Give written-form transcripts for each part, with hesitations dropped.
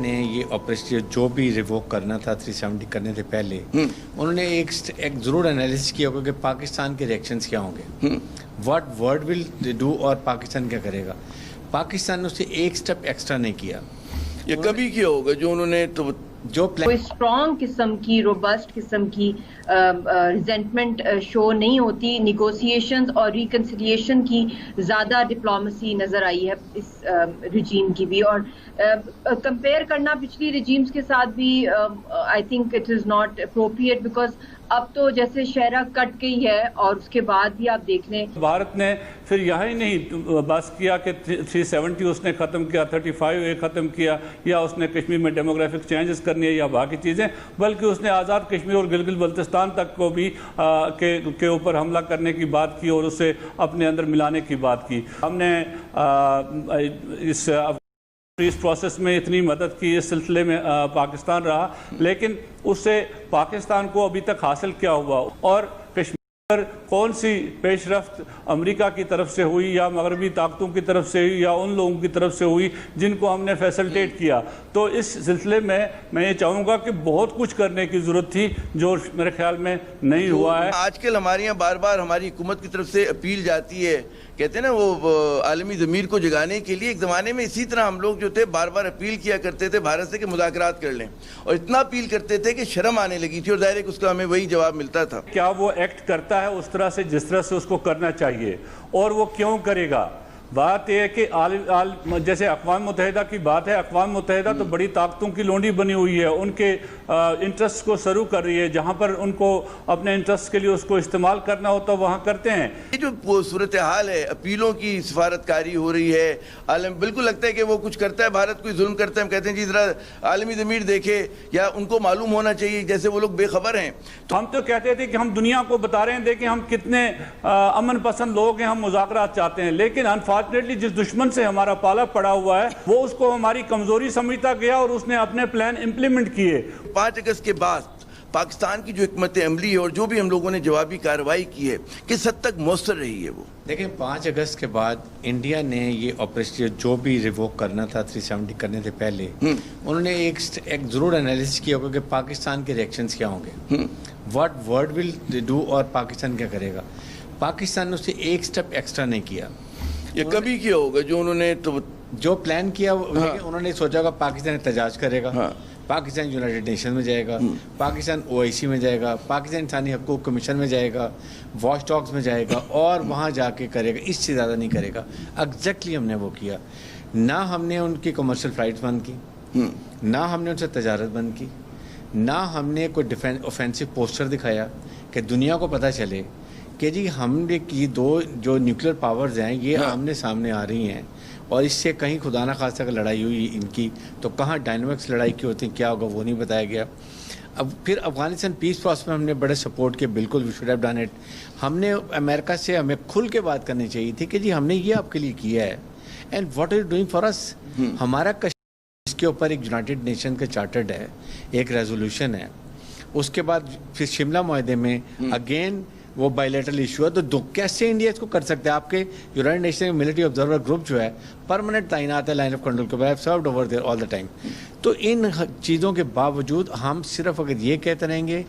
نے یہ آپریشن جو بھی ریووک کرنا تھا 370 کرنے سے پہلے انہوں نے ایک ضرور انالیسس کیا ہوگا کہ پاکستان کے ریئیکشنز کیا ہوں گے، واٹ ورڈ ول ڈو، اور پاکستان کیا کرے گا۔ پاکستان نے اسے ایک سٹیپ ایکسٹرا نہیں کیا۔ یہ کبھی کیا ہوگا جو انہوں نے تو جو اسٹرانگ قسم کی روبسٹ قسم کی ریزنٹمنٹ شو نہیں ہوتی، نیگوسیشنز اور ریکنسیلیشن کی زیادہ ڈپلومیسی نظر آئی ہے اس رجیم کی بھی، اور کمپیئر کرنا پچھلی رجیمز کے ساتھ بھی I think it is not appropriate, because اب تو جیسے شہرہ کٹ گئی ہے اور اس کے بعد بھی آپ دیکھ لیں بھارت نے پھر یہاں ہی نہیں بس کیا کہ 370 اس نے ختم کیا، 35A ختم کیا، یا اس نے کشمیر میں ڈیموگرافک چینجز کرنی ہے یا باقی چیزیں، بلکہ اس نے آزاد کشمیر اور گلگت بلتستان تک کو بھی کے اوپر حملہ کرنے کی بات کی اور اسے اپنے اندر ملانے کی بات کی۔ ہم نے اس پروسیس میں اتنی مدد کی، اس سلسلے میں پاکستان رہا، لیکن اس سے پاکستان کو ابھی تک حاصل کیا ہوا، اور کشمیر پر کون سی پیش رفت امریکہ کی طرف سے ہوئی یا مغربی طاقتوں کی طرف سے ہوئی یا ان لوگوں کی طرف سے ہوئی جن کو ہم نے فیسلٹیٹ کیا۔ تو اس سلسلے میں یہ چاہوں گا کہ بہت کچھ کرنے کی ضرورت تھی جو میرے خیال میں نہیں ہوا ہے۔ آج کل ہمارے یہاں بار بار ہماری حکومت کی طرف سے اپیل جاتی ہے، کہتے ہیں نا وہ عالمی ضمیر کو جگانے کے لیے، ایک زمانے میں اسی طرح ہم لوگ جو تھے بار بار اپیل کیا کرتے تھے بھارت سے کہ مذاکرات کر لیں، اور اتنا اپیل کرتے تھے کہ شرم آنے لگی تھی، اور ظاہر ہے کہ اس کا ہمیں وہی جواب ملتا تھا۔ کیا وہ ایکٹ کرتا ہے اس طرح سے جس طرح سے اس کو کرنا چاہیے، اور وہ کیوں کرے گا؟ بات یہ ہے کہ جیسے اقوام متحدہ کی بات ہے، اقوام متحدہ تو بڑی طاقتوں کی لونڈی بنی ہوئی ہے، ان کے انٹرسٹ کو سرو کر رہی ہے، جہاں پر ان کو اپنے انٹرسٹ کے لیے اس کو استعمال کرنا ہوتا ہے وہاں کرتے ہیں۔ یہ جو صورتحال ہے، اپیلوں کی سفارتکاری ہو رہی ہے، بالکل لگتا ہے کہ وہ کچھ کرتا ہے، بھارت کوئی ظلم کرتا ہے، ہم کہتے ہیں جی ذرا عالمی ضمیر دیکھے، یا ان کو معلوم ہونا چاہیے جیسے وہ لوگ بے خبر ہیں۔ تو ہم تو کہتے تھے کہ ہم دنیا کو بتا رہے ہیں دیکھیں ہم کتنے امن پسند لوگ ہیں، ہم مذاکرات چاہتے ہیں، لیکن انفارچونیٹلی جس دشمن سے ہمارا پالا پڑا ہوا ہے وہ اس کو ہماری کمزوری سمجھتا گیا اور اس نے اپنے پلان امپلیمنٹ کیے۔ 5 اگست کے بعد پاکستان کی جو حکمت عملی ہے اور جو بھی ہم لوگوں نے جوابی کارروائی کی ہے کس حد تک مؤثر رہی ہے وہ؟ دیکھیں 5 اگست کے بعد انڈیا نے یہ آپریشن جو بھی ریووک کرنا تھا 370 کرنے سے پہلے انہوں نے ایک ضرور انالیسس کیا ہوگا کہ پاکستان کے ریئیکشنز کیا ہوں گے، واٹ ورڈ ول ڈو، اور پاکستان کیا کرے گا۔ پاکستان نے اسے ایک سٹیپ ایکسٹرا نہیں کیا۔ یہ کبھی کیا ہوگا جو انہوں نے تو جو پلان کیا انہوں نے سوچا کہ پاکستان احتجاج کرے گا، پاکستان یونائٹڈ نیشن میں جائے گا، پاکستان OIC میں جائے گا، پاکستان انسانی حقوق کمیشن میں جائے گا، واچ ڈاگز میں جائے گا، اور وہاں جا کے کرے گا، اس سے زیادہ نہیں کرے گا۔ ایگزیکٹلی ہم نے وہ کیا۔ نہ ہم نے ان کی کمرشل فلائٹس بند کی، نہ ہم نے ان سے تجارت بند کی، نہ ہم نے کوئی اوفینسو پوسٹر دکھایا کہ دنیا کو پتہ چلے کہ جی ہم نے کی دو جو نیوکلیر پاورز ہیں یہ آمنے سامنے آ رہی ہیں، اور اس سے کہیں خدا نہ خواستہ اگر لڑائی ہوئی ان کی تو کہاں ڈائنامکس لڑائی کی ہوتی ہیں، کیا ہوگا وہ نہیں بتایا گیا۔ اب پھر افغانستان پیس پروسیس میں ہم نے بڑے سپورٹ کیے، بالکل we should have done it. ہم نے امریکہ سے ہمیں کھل کے بات کرنی چاہیے تھی کہ جی ہم نے یہ آپ کے لیے کیا ہے، and what are you doing for us. ہمارا اس کے اوپر ایک یونائٹڈ نیشن کا چارٹرڈ ہے، ایک ریزولوشن ہے، اس کے بعد پھر شملہ معاہدے میں اگین وہ بائیلیٹرل ایشو ہے، تو کیسے انڈیا اس کو کر سکتے ہیں؟ آپ کے United nation military observer group جو ہے پرماننٹ تعینات ہے لائن آف کنٹرول کے بعد، served over there all the time. تو ان چیزوں کے باوجود ہم صرف اگر یہ کہتے رہیں گے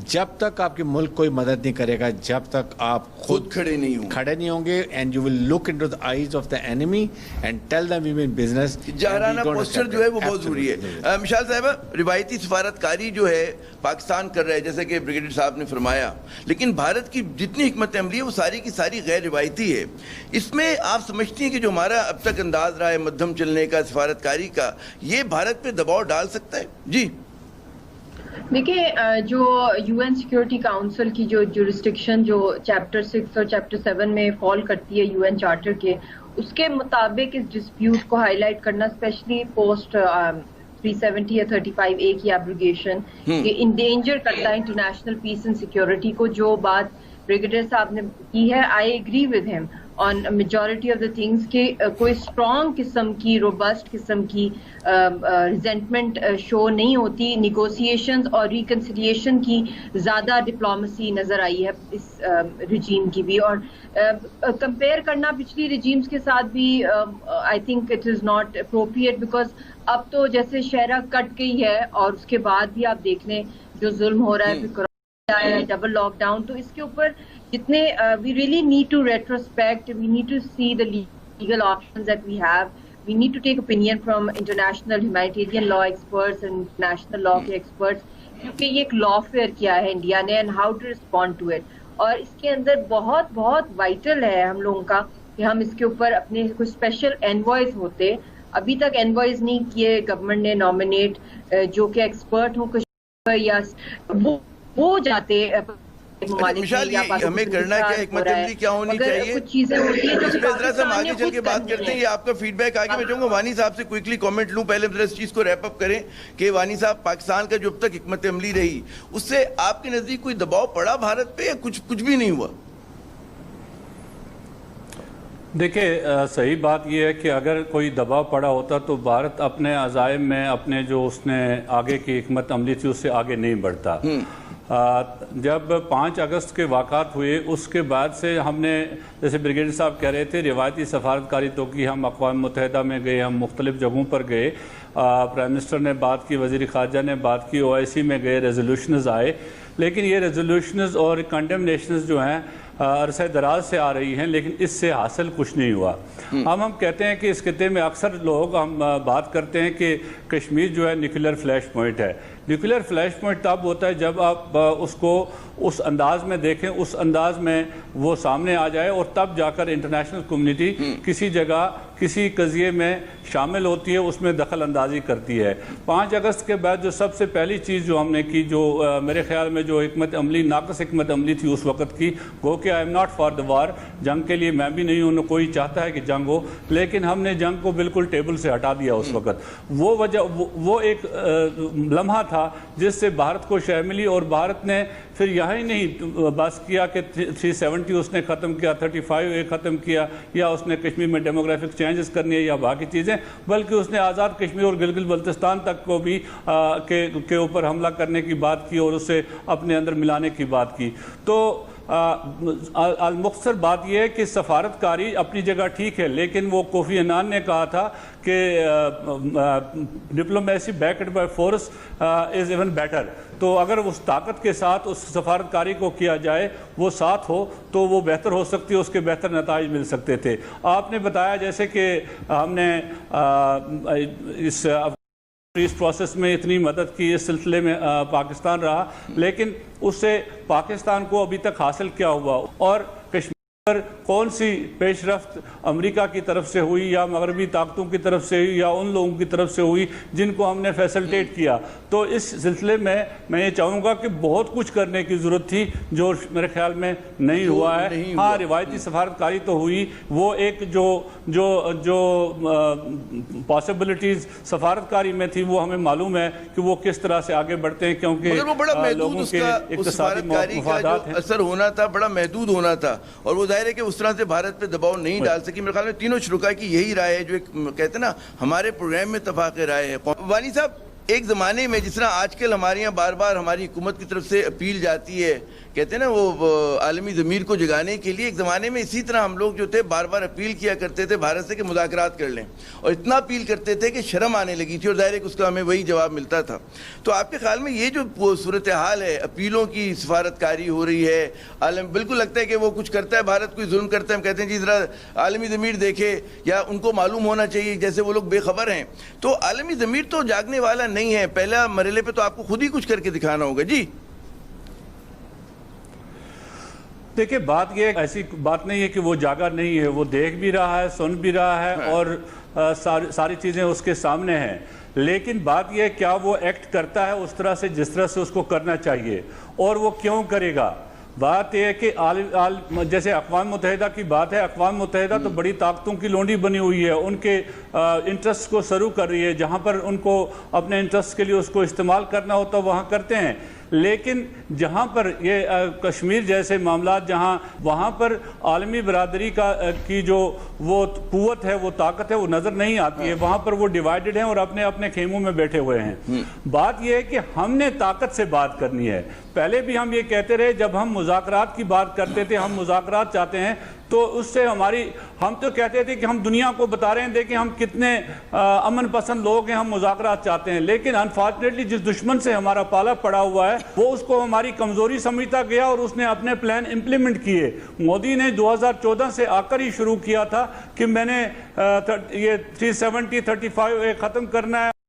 جب تک آپ کے ملک کوئی مدد نہیں کرے گا، جب تک آپ خود کھڑے نہیں ہوں گے، and you will look into the eyes of the enemy and tell them we mean business. جاہرانہ پوسچر جو ہے وہ بہت ضروری ہے۔ مشال صاحبہ، روایتی سفارتکاری جو ہے پاکستان کر رہا ہے جیسے کہ بریگیڈیئر صاحب نے فرمایا، لیکن بھارت کی جتنی حکمت عملی ہے وہ ساری کی ساری غیر روایتی ہے۔ اس میں آپ سمجھتی ہیں کہ جو ہمارا اب تک انداز رہا ہے مدھم چلنے کا، سفارتکاری کا، یہ بھارت پہ دباؤ ڈال سکتا ہے؟ جی دیکھیں، جو UN سیکیورٹی کاؤنسل کی جو جورسڈکشن جو چیپٹر 6 اور چیپٹر 7 میں فال کرتی ہے UN چارٹر کے، اس کے مطابق اس ڈسپیوٹ کو ہائی لائٹ کرنا، اسپیشلی پوسٹ 370 یا 35A کی ایبروگیشن، یہ انڈینجر کرتا ہے انٹرنیشنل پیس اینڈ سیکیورٹی کو۔ جو بات بریگیڈیئر صاحب نے کی ہے، آئی ایگری ود ہم، on a majority of the things کہ کوئی strong قسم کی robust قسم کی resentment show نہیں ہوتی. negotiations اور reconciliation کی زیادہ ڈپلومسی نظر آئی ہے اس regime کی بھی, اور compare کرنا پچھلی regimes کے ساتھ بھی I think it is not appropriate because اب تو جیسے شہرہ کٹ گئی ہے اور اس کے بعد بھی آپ دیکھ لیں جو ظلم ہو رہا ہے, پھر ڈبل لاک ڈاؤن, تو اس کے اوپر جتنے we really need to retrospect, we need to see the legal options that we have, we need to take opinion from international humanitarian law experts and national law کے experts, کیونکہ یہ ایک lawfare کیا ہے انڈیا نے and how to respond to it. اور اس کے اندر بہت بہت وائٹل ہے ہم لوگوں کا کہ ہم اس کے اوپر اپنے کوئی اسپیشل انوائز ہوتے, ابھی تک انوائز نہیں کیے گورنمنٹ نے نامنیٹ جو کہ ایکسپرٹ ہوں کشمیر یا وہ جاتے ہمیں کرنا کیا, حکمت عملی کیا ہونی چاہیے, کچھ چیزیں ہوتی ہیں اس پہ ذرا سا ہم آگے چل کے بات کرتے ہیں. یہ آپ کا فیڈ بیک آگے میں چاہوں گا وانی صاحب سے کوئکلی کامنٹ لوں, پہلے ذرا اس چیز کو ریپ اپ کریں کہ وانی صاحب پاکستان کا جو اب تک حکمت عملی رہی اس سے آپ کے نزدیک کوئی دباؤ پڑا بھارت پہ یا کچھ بھی نہیں ہوا؟ دیکھیں صحیح بات یہ ہے کہ اگر کوئی دباؤ پڑا ہوتا تو بھارت اپنے عزائم میں اپنے جو اس نے آگے کی حکمت عملی تھی اس سے آگے نہیں بڑھتا. جب 5 اگست کے واقعات ہوئے اس کے بعد سے ہم نے, جیسے بریگیڈیئر صاحب کہہ رہے تھے, روایتی سفارتکاری تو کی, ہم اقوام متحدہ میں گئے, ہم مختلف جگہوں پر گئے, پرائم منسٹر نے بات کی, وزیر خارجہ نے بات کی, OIC میں گئے, ریزولوشنز آئے, لیکن یہ ریزولوشنز اور کنڈمنیشنز جو ہیں عرصہ دراز سے آ رہی ہیں لیکن اس سے حاصل کچھ نہیں ہوا. ہم کہتے ہیں کہ اس خطے میں اکثر لوگ ہم بات کرتے ہیں کہ کشمیر جو ہے نیوکلیئر فلیش پوائنٹ ہے. نیوکلیئر فلیش پوائنٹ تب ہوتا ہے جب آپ اس کو اس انداز میں دیکھیں, اس انداز میں وہ سامنے آ جائے اور تب جا کر انٹرنیشنل کمیونٹی کسی جگہ کسی قضیے میں شامل ہوتی ہے, اس میں دخل اندازی کرتی ہے. 5 اگست کے بعد جو سب سے پہلی چیز جو ہم نے کی, جو میرے خیال میں جو حکمت عملی ناقص حکمت عملی تھی اس وقت کی, گو کہ I am not for the war, جنگ کے لیے میں بھی نہیں ہوں, کوئی چاہتا ہے کہ جنگ ہو, لیکن ہم نے جنگ کو بالکل ٹیبل سے ہٹا دیا اس وقت. وہ ایک لمحہ تھا جس سے بھارت کو شے ملی, اور بھارت نے پھر یہاں ہی نہیں بس کیا کہ 370 اس نے ختم کیا, 35 ختم کیا, یا اس نے کشمیر میں ڈیموگرافک چینجز کرنی ہے یا باقی چیزیں, بلکہ اس نے آزاد کشمیر اور گلگت بلتستان تک کو بھی کے اوپر حملہ کرنے کی بات کی اور اسے اپنے اندر ملانے کی بات کی. تو المختصر بات یہ ہے کہ سفارتکاری اپنی جگہ ٹھیک ہے, لیکن وہ کوفی عنان نے کہا تھا کہ diplomacy backed by force is even better. تو اگر اس طاقت کے ساتھ اس سفارتکاری کو کیا جائے, وہ ساتھ ہو, تو وہ بہتر ہو سکتی ہے, اس کے بہتر نتائج مل سکتے تھے. آپ نے بتایا جیسے کہ ہم نے اس پروسیس میں اتنی مدد کی, اس سلسلے میں پاکستان رہا, لیکن اس سے پاکستان کو ابھی تک حاصل کیا ہوا, اور کشمیر پر کون سی پیش رفت امریکہ کی طرف سے ہوئی یا مغربی طاقتوں کی طرف سے ہوئی یا ان لوگوں کی طرف سے ہوئی جن کو ہم نے فیسلٹیٹ کیا. تو اس سلسلے میں یہ چاہوں گا کہ بہت کچھ کرنے کی ضرورت تھی جو میرے خیال میں نہیں ہوا ہے. ہاں, روایتی سفارتکاری تو ہوئی, وہ ایک جو پاسبلٹیز سفارتکاری میں تھی وہ ہمیں معلوم ہے کہ وہ کس طرح سے آگے بڑھتے ہیں, کیونکہ لوگوں کے اقتصادی مفادات ہیں. اثر ہونا تھا, بڑا محدود ہونا تھا, اور وہ ظاہر ہے کہ اس طرح سے بھارت پہ دباؤ نہیں ڈال سکی. میرے خیال میں تینوں شرکاء کی یہی رائے ہے جو کہتے ہیں نا ہمارے پروگرام میں اتفاق رائے ہے. وانی صاحب, ایک زمانے میں جس طرح آج کل ہمارے یہاں بار بار ہماری حکومت کی طرف سے اپیل جاتی ہے, کہتے ہیں نا وہ عالمی ضمیر کو جگانے کے لیے, ایک زمانے میں اسی طرح ہم لوگ جو تھے بار بار اپیل کیا کرتے تھے بھارت سے کہ مذاکرات کر لیں, اور اتنا اپیل کرتے تھے کہ شرم آنے لگی تھی, اور ظاہر ہے کہ اس کا ہمیں وہی جواب ملتا تھا. تو آپ کے خیال میں یہ جو صورتحال ہے, اپیلوں کی سفارتکاری ہو رہی ہے, بالکل لگتا ہے کہ وہ کچھ کرتا ہے بھارت, کوئی ظلم کرتا ہے, ہم کہتے ہیں جی ذرا عالمی ضمیر دیکھے, یا ان کو معلوم ہونا چاہیے جیسے وہ لوگ بے خبر ہیں. تو عالمی ضمیر تو جاگنے والا نہیں ہے, پہلا مرحلے پہ تو آپ کو خود ہی کچھ کر کے دکھانا ہوگا. جی دیکھیں, بات یہ ایسی بات نہیں ہے کہ وہ جاگا نہیں ہے, وہ دیکھ بھی رہا ہے, سن بھی رہا ہے, اور ساری چیزیں اس کے سامنے ہیں, لیکن بات یہ کیا وہ ایکٹ کرتا ہے اس طرح سے جس طرح سے اس کو کرنا چاہیے, اور وہ کیوں کرے گا. بات یہ ہے کہ جیسے اقوام متحدہ کی بات ہے, اقوام متحدہ تو بڑی طاقتوں کی لونڈی بنی ہوئی ہے, ان کے انٹرسٹ کو سرو کر رہی ہے, جہاں پر ان کو اپنے انٹرسٹ کے لیے اس کو استعمال کرنا ہوتا وہاں کرتے ہیں. لیکن جہاں پر یہ کشمیر جیسے معاملات جہاں وہاں پر عالمی برادری کی جو وہ قوت ہے، وہ طاقت ہے، وہ نظر نہیں آتی ہے. وہاں پر وہ ڈیوائیڈڈ ہیں اور اپنے اپنے خیموں میں بیٹھے ہوئے ہیں. بات یہ ہے کہ ہم نے طاقت سے بات کرنی ہے. پہلے بھی ہم یہ کہتے رہے، جب ہم مذاکرات کی بات کرتے تھے، ہم مذاکرات چاہتے ہیں تو اس سے ہم تو کہتے تھے کہ ہم دنیا کو بتا رہے ہیں دیکھیں ہم کتنے امن پسند لوگ ہیں، ہم مذاکرات چاہتے ہیں. لیکن انفارچونیٹلی جس دشمن سے ہمارا پالا پڑا ہوا ہے وہ اس کو ہماری کمزوری سمجھتا گیا اور اس نے اپنے پلان امپلیمنٹ کیے. مودی نے 2014 سے آ کر ہی شروع کیا تھا کہ میں نے یہ 370 35 ختم کرنا ہے.